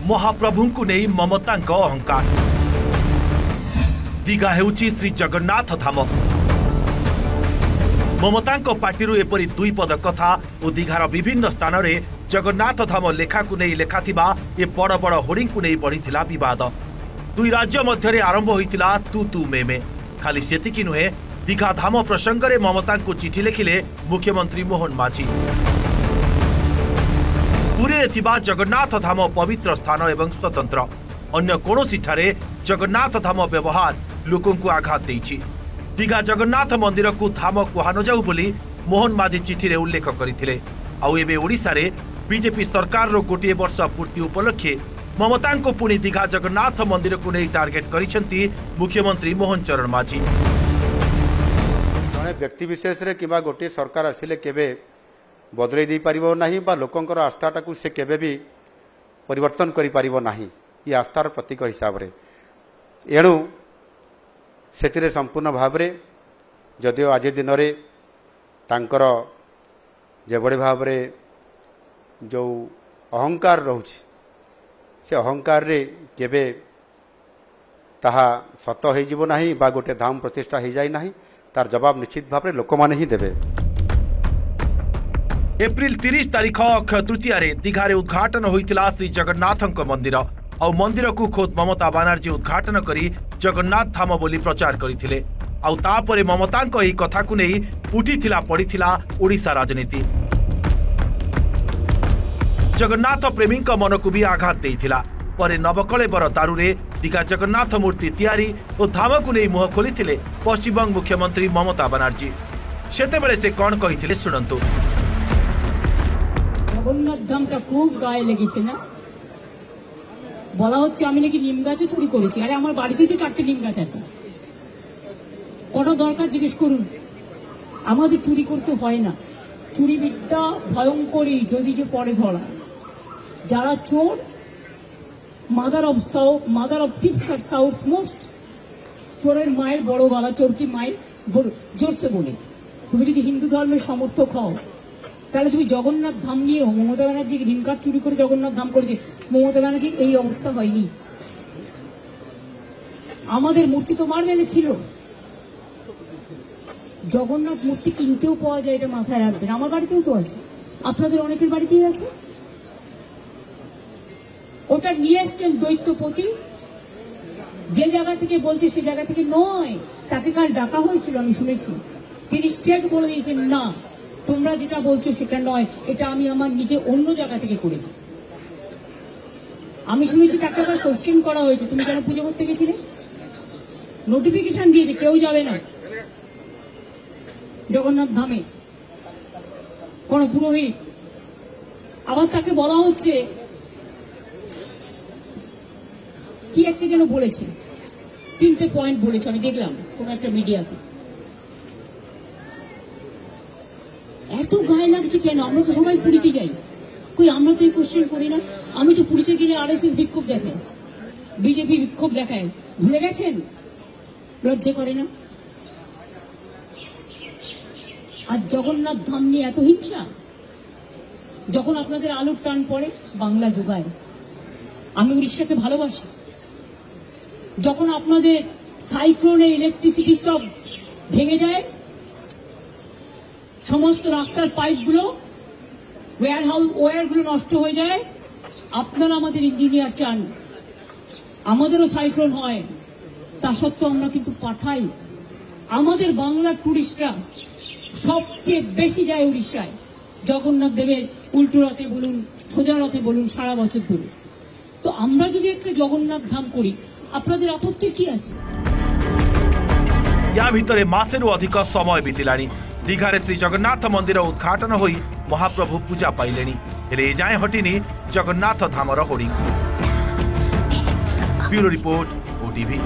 महाप्रभु को नहीं ममता अहंकार। दीघा हेउची श्री जगन्नाथ धाम। ममता पार्टी एपरी दुई पद कथा और दीघार विभिन्न स्थान में जगन्नाथ धाम लेखा को नहीं लेखा ये बड़ बड़ होर्डिंग को नहीं बढ़ीला विवाद। दुई राज्य मध्य आरंभ होता तू तू में खाली सेतिकी नुहे दीघा धाम प्रसंग में ममता को चिठी लिखिले मुख्यमंत्री मोहन माझी। पुरी में थिबा जगन्नाथ धाम पवित्र स्थान एवं स्वतंत्र अन्य कौनसी ठारे जगन्नाथ धाम व्यवहार लोकों को आघात देइछि। दीघा जगन्नाथ मंदिर को धाम कहा न जाऊ बोली मोहन माझी चिठी रे उल्लेख करथिले। आउ एबे ओडिसा रे बीजेपी सरकार रो गोटे वर्ष पूर्ति उपलक्षे ममता को पुणी दीघा जगन्नाथ मंदिर को नहीं टार्गेट करिसेंती मुख्यमंत्री मोहन चरण माझी। जड़े व्यक्ति विशेष रे किबा गोटे सरकार आसिले केबे बदलै दी परिबो नाही बा लोकंकर आस्थाटा को से केबे भी परिवर्तन करि परिबो नाही। ये आस्थार प्रतीक हिसाब रे एणु सेतिरे संपूर्ण भाव रे जदिओ आज दिन रे तांकर जेबड़ी भाव रे जो अहंकार रहुछि से अहंकार रे केबे ताहा सत हो जीवो नाही बा गोटे धाम प्रतिष्ठा हो जाय नाही तार जवाब निश्चित भाव रे लोक माने ही देबे। एप्रिल 30 तारीख अक्षय तृतीया रे दीघा रे उद्घाटन होइतिला श्री जगन्नाथंक मंदिर और मंदिर को खोद ममता बानर्जी उद्घाटन करी जगन्नाथ धाम बोली प्रचार करथिले। आउ तापरे ममतांक एही कथा को नहीं उठिथिला पड़िथिला ओडिशा राजनीति। जगन्नाथ प्रेमी मन को भी आघात देइथिला। परे नवकलेबर दारुरे दीघा जगन्नाथ मूर्ति तैयारी और धाम को नहीं मुह खोलिथिले पश्चिमबंग मुख्यमंत्री ममता बानर्जी। सेतेबेले से कौन कहिथिले सुनंतु। जगन्नाथ धामटा खूब गाয়ে লেগেছে না বলা হচ্ছে আমি নাকি নিম গাছে চুরি করেছি। আরে আমার বাড়িতে তো 4টে নিম গাছ আছে, কত দরকার জিজ্ঞেস করুন। আমাদের চুরি করতে হয় না। চুরি বিদ্যা ভয়ঙ্করী যদি যে পরে ধরা। যারা চোর mother of thieves at south most. চোরের মায়ের বড় গলা, চোর কি মায়ের জোরসে বলে। তুমি যদি হিন্দু ধর্মের সমর্থক হও তাহলে তুমি জগন্নাথ ধাম নিয়েও মমতা ব্যানার্জি ঋণ কার্ড চুরি করে জগন্নাথ ধাম করেছে। মমতা ব্যানার্জি এই অবস্থা হয়নি। আমাদের মূর্তি তোমার মেলে ছিল। জগন্নাথ মূর্তি কিনতেও পাওয়া যায়, এটা মাথায় রাখবেন। আমার বাড়িতেও তো আছে, আপনাদের অনেকের বাড়িতেই আছে। ওটা নিয়ে এসছেন দৈত্যপতি, যে জায়গা থেকে বলছে সে জায়গা থেকে নয়। তাকে কাল ডাকা হয়েছিল, আমি শুনেছি। তিনি স্টেট বলে দিয়েছেন না তোমরা যেটা বলছো সেটা নয়, এটা আমি আমার নিজে অন্য জায়গা থেকে করেছি। আমি শুনেছি তাকে আবার কোশ্চেন করা হয়েছে তুমি কেন পুজো করতে গেছিলে। নোটিফিকেশন দিয়েছে কেউ যাবে না জগন্নাথ ধামে, কোন পুরোহিত। আবার তাকে বলা হচ্ছে কি একটা যেন বলেছে, 3টে পয়েন্ট বলেছে, আমি দেখলাম কোন একটা মিডিয়াতে। এত গায়ে লাগছে কেন? আমরা তো সবাই পুরীতে যাই, কই আমরা তো এই কোশ্চেন করি না। আমি তো পুরীতে গেলে আরএসএস বিক্ষোভ দেখায়, বিজেপি বিক্ষোভ দেখায়, ভুলে গেছেন? লজ্জা করে না? আর জগন্নাথ ধাম নিয়ে এত হিংসা। যখন আপনাদের আলুর টান পড়ে বাংলা যোগায়। আমি উড়িষ্যাকে ভালোবাসি। যখন আপনাদের সাইক্লোনে ইলেকট্রিসিটি সব ভেঙে যায়, সমস্ত রাস্তার পাইপগুলো ওয়্যারগুলো নষ্ট হয়ে যায়, আপনারা আমাদের ইঞ্জিনিয়ার চান আমাদেরও সাইক্লোন হয়, তা সত্ত্বেও আমরা কিন্তু পাঠাই। আমাদের বাংলার টুরিস্টরা সবচেয়ে বেশি যায় উড়িষ্যায়, জগন্নাথ দেবের উল্টো রথে বলুন, সোজা রথে বলুন, সারা বছর ধরে। তো আমরা যদি একটা জগন্নাথ ধাম করি, আপনাদের আপত্তি কি আছে? या भितरे मासेरु अधिक समय बीतिलानी। दीघारे श्री जगन्नाथ मंदिर उद्घाटन होई महाप्रभु पूजा पाइलेनी, हेले एजाए हटिनी जगन्नाथ धामर होर्डिंग। Bureau report, OTV.